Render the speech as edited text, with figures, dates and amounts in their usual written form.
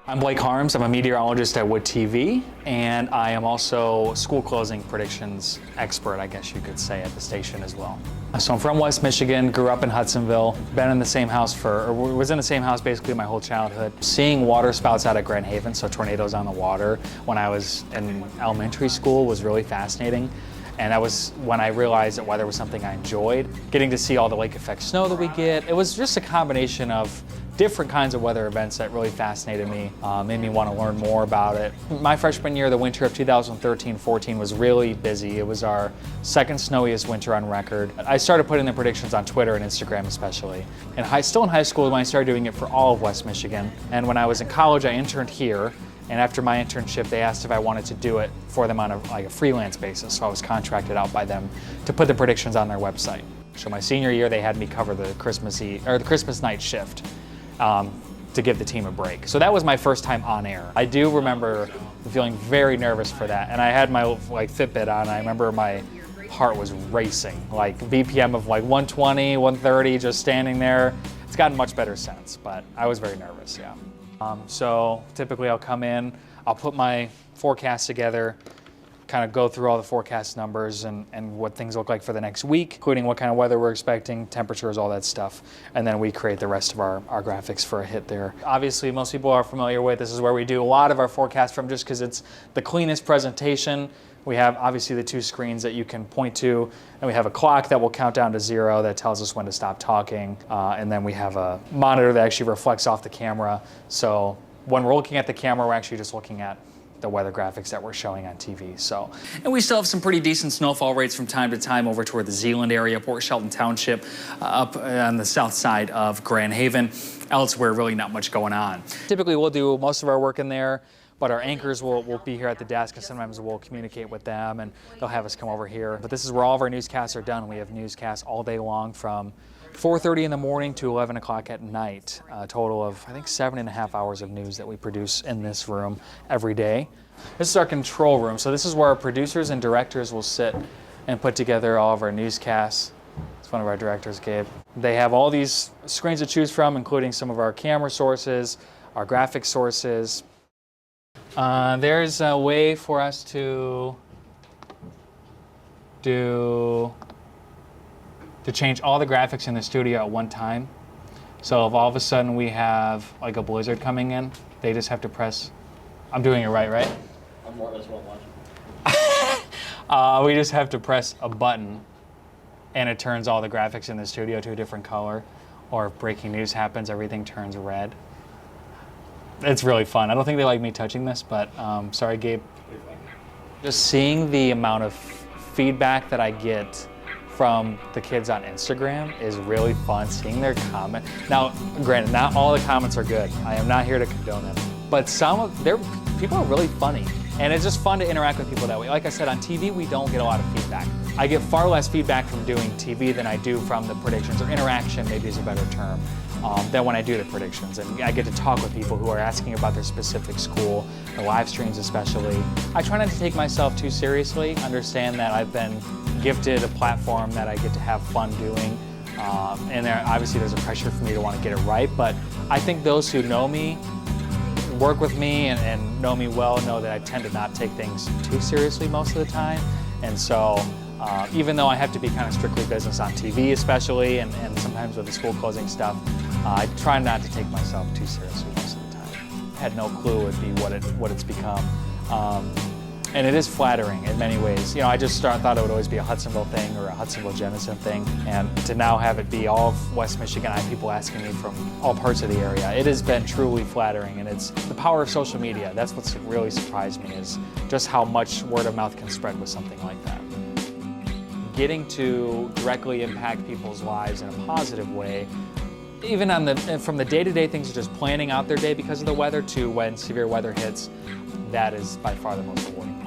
I'm Blake Harms. I'm a meteorologist at Wood TV, and I am also school closing predictions expert, I guess you could say, at the station as well. So I'm from West Michigan, grew up in Hudsonville, been in the same house was in the same house basically my whole childhood. Seeing water spouts out at Grand Haven, so tornadoes on the water, when I was in elementary school was really fascinating. And that was when I realized that weather was something I enjoyed. Getting to see all the lake effect snow that we get, it was just a combination of different kinds of weather events that really fascinated me, made me want to learn more about it. My freshman year, the winter of 2013-14 was really busy. It was our second snowiest winter on record. I started putting the predictions on Twitter and Instagram especially. And still in high school when I started doing it for all of West Michigan. And when I was in college, I interned here. And after my internship, they asked if I wanted to do it for them on a freelance basis. So I was contracted out by them to put the predictions on their website. So my senior year, they had me cover the Christmas night shift to give the team a break. So that was my first time on air. I do remember feeling very nervous for that. And I had my Fitbit on. I remember my heart was racing, like BPM of 120, 130, just standing there. It's gotten much better since, but I was very nervous, yeah. So typically I'll come in, I'll put my forecast together, kind of go through all the forecast numbers and what things look like for the next week, including what kind of weather we're expecting, temperatures, all that stuff. And then we create the rest of our graphics for a hit there. Obviously, most people are familiar with this is where we do a lot of our forecast from just because it's the cleanest presentation. We have obviously the two screens that you can point to, and we have a clock that will count down to 0 that tells us when to stop talking. And then we have a monitor that actually reflects off the camera. So when we're looking at the camera, we're actually just looking at the weather graphics that we're showing on TV. And we still have some pretty decent snowfall rates from time to time over toward the Zeeland area, Port Shelton Township, up on the south side of Grand Haven. Elsewhere, really not much going on. Typically, we'll do most of our work in there, but our anchors will be here at the desk, and sometimes we'll communicate with them and they'll have us come over here. But this is where all of our newscasts are done. We have newscasts all day long from 4:30 in the morning to 11 o'clock at night. A total of, I think, 7.5 hours of news that we produce in this room every day. This is our control room. So this is where our producers and directors will sit and put together all of our newscasts. It's one of our directors, Gabe. They have all these screens to choose from, including some of our camera sources, our graphic sources. There's a way for us to change all the graphics in the studio at one time. So if all of a sudden we have a blizzard coming in, they just have to press. I'm doing it right? I'm more or less watching. We just have to press a button and it turns all the graphics in the studio to a different color. Or if breaking news happens, everything turns red. It's really fun. I don't think they like me touching this, but sorry, Gabe. Just seeing the amount of feedback that I get from the kids on Instagram is really fun. Seeing their comment. Now, granted, not all the comments are good. I am not here to condone them, but people are really funny, and it's just fun to interact with people that way. Like I said, on TV, we don't get a lot of feedback. I get far less feedback from doing TV than I do from the predictions, or interaction maybe is a better term, than when I do the predictions. And I get to talk with people who are asking about their specific school, the live streams especially. I try not to take myself too seriously, understand that I've been gifted a platform that I get to have fun doing. And obviously there's a pressure for me to want to get it right, but I think those who know me, work with me and know me well know that I tend to not take things too seriously most of the time. And so even though I have to be kind of strictly business on TV especially, and sometimes with the school closing stuff, I try not to take myself too seriously most of the time. I had no clue it would be what it's become. And it is flattering in many ways. I just thought it would always be a Hudsonville thing or a Hudsonville-Jenison thing. And to now have it be all of West Michigan, I have people asking me from all parts of the area. It has been truly flattering, and it's the power of social media. That's what's really surprised me, is just how much word of mouth can spread with something like that. Getting to directly impact people's lives in a positive way, even from the day-to-day things of just planning out their day because of the weather to when severe weather hits, that is by far the most rewarding.